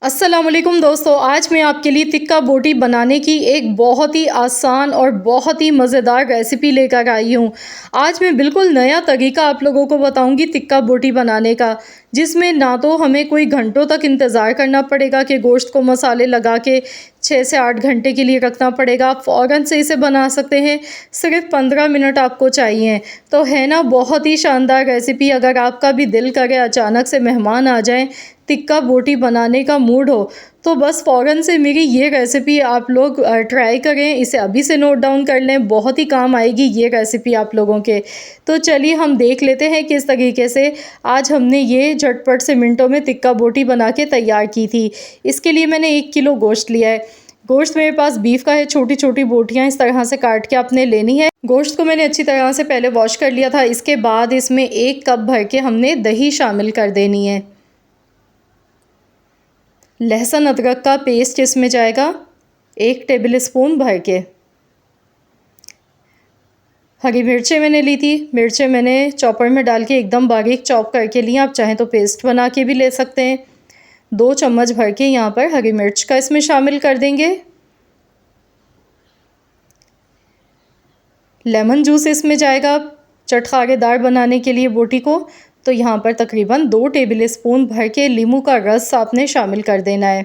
अस्सलामुअलैकुम दोस्तों, आज मैं आपके लिए तिक्का बोटी बनाने की एक बहुत ही आसान और बहुत ही मज़ेदार रेसिपी लेकर आई हूँ। आज मैं बिल्कुल नया तरीका आप लोगों को बताऊँगी तिक्का बोटी बनाने का, जिसमें ना तो हमें कोई घंटों तक इंतज़ार करना पड़ेगा कि गोश्त को मसाले लगा के 6 से 8 घंटे के लिए रखना पड़ेगा। आप फ़ौरन से इसे बना सकते हैं, सिर्फ़ 15 मिनट आपको चाहिए। तो है ना बहुत ही शानदार रेसिपी। अगर आपका भी दिल करे अचानक से मेहमान आ जाएँ, तिक्का बोटी बनाने का मूड हो, तो बस फ़ौरन से मेरी ये रेसिपी आप लोग ट्राई करें। इसे अभी से नोट डाउन कर लें, बहुत ही काम आएगी ये रेसिपी आप लोगों के। तो चलिए हम देख लेते हैं किस तरीके से आज हमने ये झटपट से मिनटों में तिक्का बोटी बना के तैयार की थी। इसके लिए मैंने 1 किलो गोश्त लिया है। गोश्त मेरे पास बीफ का है, छोटी-छोटी बोटियाँ इस तरह से काट के आपने लेनी है। गोश्त को मैंने अच्छी तरह से पहले वॉश कर लिया था। इसके बाद इसमें 1 कप भर के हमने दही शामिल कर देनी है। लहसुन अदरक का पेस्ट इसमें जाएगा 1 टेबल स्पून भर के। हरी मिर्चें मैंने ली थी, मिर्चें मैंने चॉपर में डाल के एकदम बारीक चॉप करके ली। आप चाहें तो पेस्ट बना के भी ले सकते हैं। 2 चम्मच भर के यहाँ पर हरी मिर्च का इसमें शामिल कर देंगे। लेमन जूस इसमें जाएगा चटखारेदार बनाने के लिए बोटी को। तो यहाँ पर तकरीबन 2 टेबल स्पून भर के नींबू का रस आपने शामिल कर देना है।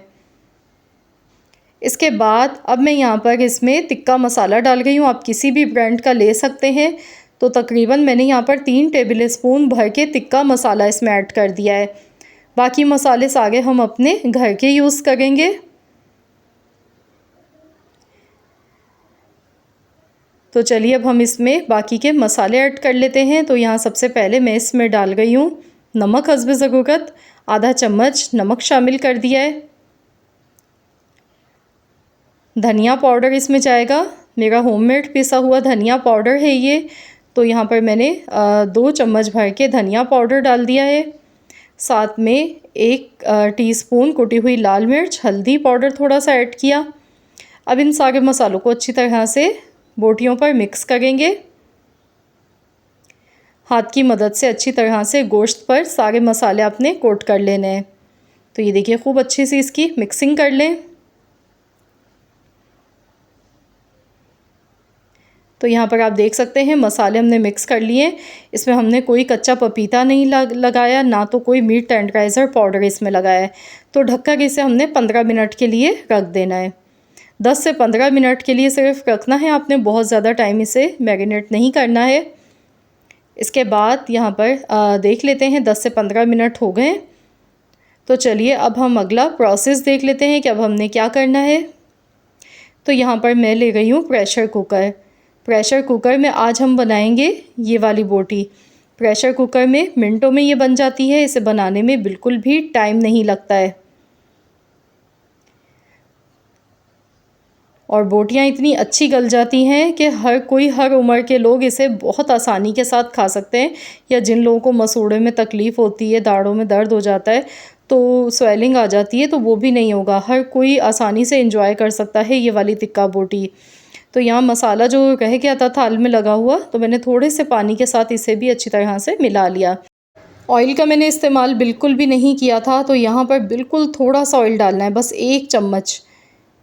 इसके बाद अब मैं यहाँ पर इसमें तिक्का मसाला डाल रही हूँ। आप किसी भी ब्रांड का ले सकते हैं। तो तकरीबन मैंने यहाँ पर 3 टेबल स्पून भर के तिक्का मसाला इसमें ऐड कर दिया है। बाकी मसाले सारे हम अपने घर के यूज़ करेंगे। तो चलिए अब हम इसमें बाकी के मसाले ऐड कर लेते हैं। तो यहाँ सबसे पहले मैं इसमें डाल गई हूँ नमक हस्ब ज़रूरत। आधा चम्मच नमक शामिल कर दिया है। धनिया पाउडर इसमें जाएगा, मेरा होममेड पिसा हुआ धनिया पाउडर है ये। तो यहाँ पर मैंने 2 चम्मच भर के धनिया पाउडर डाल दिया है। साथ में 1 टीस्पून कुटी हुई लाल मिर्च, हल्दी पाउडर थोड़ा सा ऐड किया। अब इन सारे मसालों को अच्छी तरह से बोटियों पर मिक्स करेंगे। हाथ की मदद से अच्छी तरह से गोश्त पर सारे मसाले आपने कोट कर लेने हैं। तो ये देखिए खूब अच्छी सी इसकी मिक्सिंग कर लें। तो यहाँ पर आप देख सकते हैं मसाले हमने मिक्स कर लिए। इसमें हमने कोई कच्चा पपीता नहीं लगाया, ना तो कोई मीट टेंडराइज़र पाउडर इसमें लगाया है। तो ढककर इसे हमने 15 मिनट के लिए रख देना है। 10 से 15 मिनट के लिए सिर्फ रखना है आपने, बहुत ज़्यादा टाइम इसे मैरिनेट नहीं करना है। इसके बाद यहाँ पर देख लेते हैं 10 से 15 मिनट हो गए। तो चलिए अब हम अगला प्रोसेस देख लेते हैं कि अब हमने क्या करना है। तो यहाँ पर मैं ले गई हूँ प्रेशर कुकर। प्रेशर कुकर में आज हम बनाएंगे ये वाली बोटी। प्रेशर कुकर में मिनटों में ये बन जाती है। इसे बनाने में बिल्कुल भी टाइम नहीं लगता है। और बोटियाँ इतनी अच्छी गल जाती हैं कि हर कोई, हर उम्र के लोग इसे बहुत आसानी के साथ खा सकते हैं। या जिन लोगों को मसूड़े में तकलीफ़ होती है, दाढ़ों में दर्द हो जाता है, तो स्वेलिंग आ जाती है, तो वो भी नहीं होगा। हर कोई आसानी से एंजॉय कर सकता है ये वाली तिक्का बोटी। तो यहाँ मसाला जो रह गया था थाल में लगा हुआ, तो मैंने थोड़े से पानी के साथ इसे भी अच्छी तरह से मिला लिया। ऑयल का मैंने इस्तेमाल बिल्कुल भी नहीं किया था। तो यहाँ पर बिल्कुल थोड़ा सा ऑयल डालना है, बस 1 चम्मच।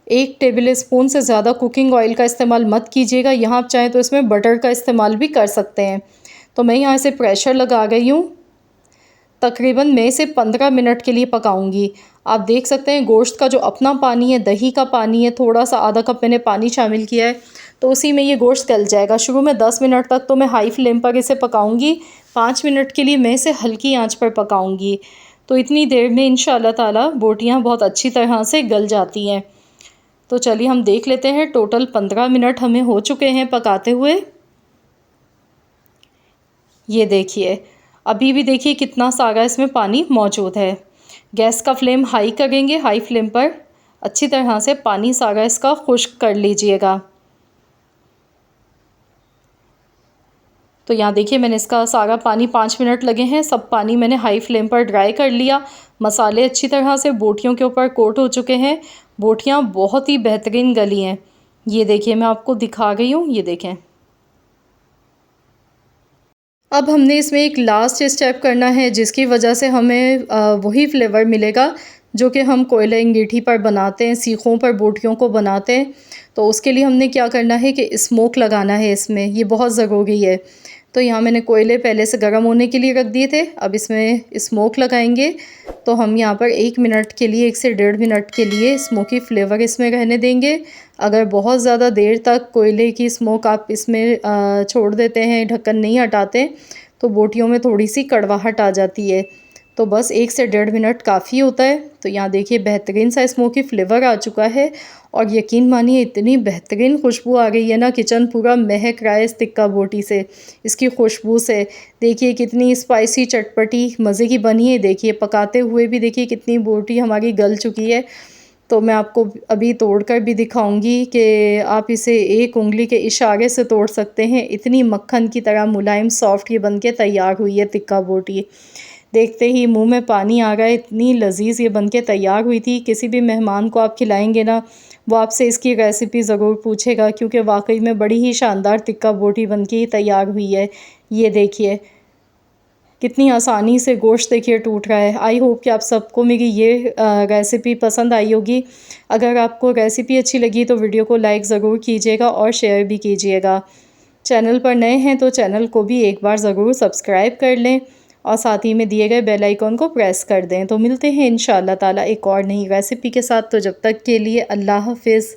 1 टेबल स्पून से ज़्यादा कुकिंग ऑयल का इस्तेमाल मत कीजिएगा। यहाँ आप चाहें तो इसमें बटर का इस्तेमाल भी कर सकते हैं। तो मैं यहाँ से प्रेशर लगा गई हूँ। तकरीबन मैं इसे 15 मिनट के लिए पकाऊंगी। आप देख सकते हैं गोश्त का जो अपना पानी है, दही का पानी है, थोड़ा सा आधा कप मैंने पानी शामिल किया है, तो उसी में ये गोश्त गल जाएगा। शुरू में 10 मिनट तक तो मैं हाई फ्लेम पर इसे पकाऊंगी। 5 मिनट के लिए मैं इसे हल्की आंच पर पकाऊंगी। तो इतनी देर में इंशाअल्लाह ताला बोटियाँ बहुत अच्छी तरह से गल जाती हैं। तो चलिए हम देख लेते हैं। टोटल 15 मिनट हमें हो चुके हैं पकाते हुए। ये देखिए अभी भी देखिए कितना सारा इसमें पानी मौजूद है। गैस का फ्लेम हाई करेंगे, हाई फ्लेम पर अच्छी तरह से पानी सारा इसका खुश्क कर लीजिएगा। तो यहाँ देखिए मैंने इसका सारा पानी 5 मिनट लगे हैं, सब पानी मैंने हाई फ्लेम पर ड्राई कर लिया। मसाले अच्छी तरह से बोटियों के ऊपर कोट हो चुके हैं। बोटियाँ बहुत ही बेहतरीन गली हैं। ये देखिए मैं आपको दिखा गई हूँ, ये देखें। अब हमने इसमें एक लास्ट स्टेप करना है, जिसकी वजह से हमें वही फ्लेवर मिलेगा जो कि हम कोयले अंगीठी पर बनाते हैं, सीखों पर बोटियों को बनाते हैं। तो उसके लिए हमने क्या करना है कि स्मोक लगाना है इसमें, ये बहुत ज़रूरी है। तो यहाँ मैंने कोयले पहले से गर्म होने के लिए रख दिए थे, अब इसमें स्मोक लगाएंगे। तो हम यहाँ पर 1 मिनट के लिए, 1 से 1.5 मिनट के लिए स्मोकी फ्लेवर इसमें रहने देंगे। अगर बहुत ज़्यादा देर तक कोयले की स्मोक आप इसमें छोड़ देते हैं, ढक्कन नहीं हटाते, तो बोटियों में थोड़ी सी कड़वाहट आ जाती है। तो बस 1 से 1.5 मिनट काफ़ी होता है। तो यहाँ देखिए बेहतरीन सा स्मोकी फ्लेवर आ चुका है और यकीन मानिए इतनी बेहतरीन खुशबू आ गई है ना, किचन पूरा महक रहा है इस टिक्का बोटी से, इसकी खुशबू से। देखिए कितनी स्पाइसी चटपटी मज़े की बनी है। देखिए पकाते हुए भी देखिए कितनी बोटी हमारी गल चुकी है। तो मैं आपको अभी तोड़कर भी दिखाऊंगी कि आप इसे एक उंगली के इशारे से तोड़ सकते हैं। इतनी मक्खन की तरह मुलायम सॉफ्ट ये बनके तैयार हुई है टिक्का बोटी। देखते ही मुंह में पानी आ गया, इतनी लजीज ये बनके तैयार हुई थी। किसी भी मेहमान को आप खिलाएंगे ना, वो आपसे इसकी रेसिपी ज़रूर पूछेगा, क्योंकि वाकई में बड़ी ही शानदार टिक्का बोटी बनके तैयार हुई है। ये देखिए कितनी आसानी से गोश्त देखिए टूट रहा है। आई होप कि आप सबको मेरी ये रेसिपी पसंद आई होगी। अगर आपको रेसिपी अच्छी लगी तो वीडियो को लाइक ज़रूर कीजिएगा और शेयर भी कीजिएगा। चैनल पर नए हैं तो चैनल को भी एक बार ज़रूर सब्सक्राइब कर लें और साथ ही में दिए गए बेल आइकॉन को प्रेस कर दें। तो मिलते हैं इंशाअल्लाह ताला एक और नई रेसिपी के साथ। तो जब तक के लिए अल्लाह हाफ़िज़।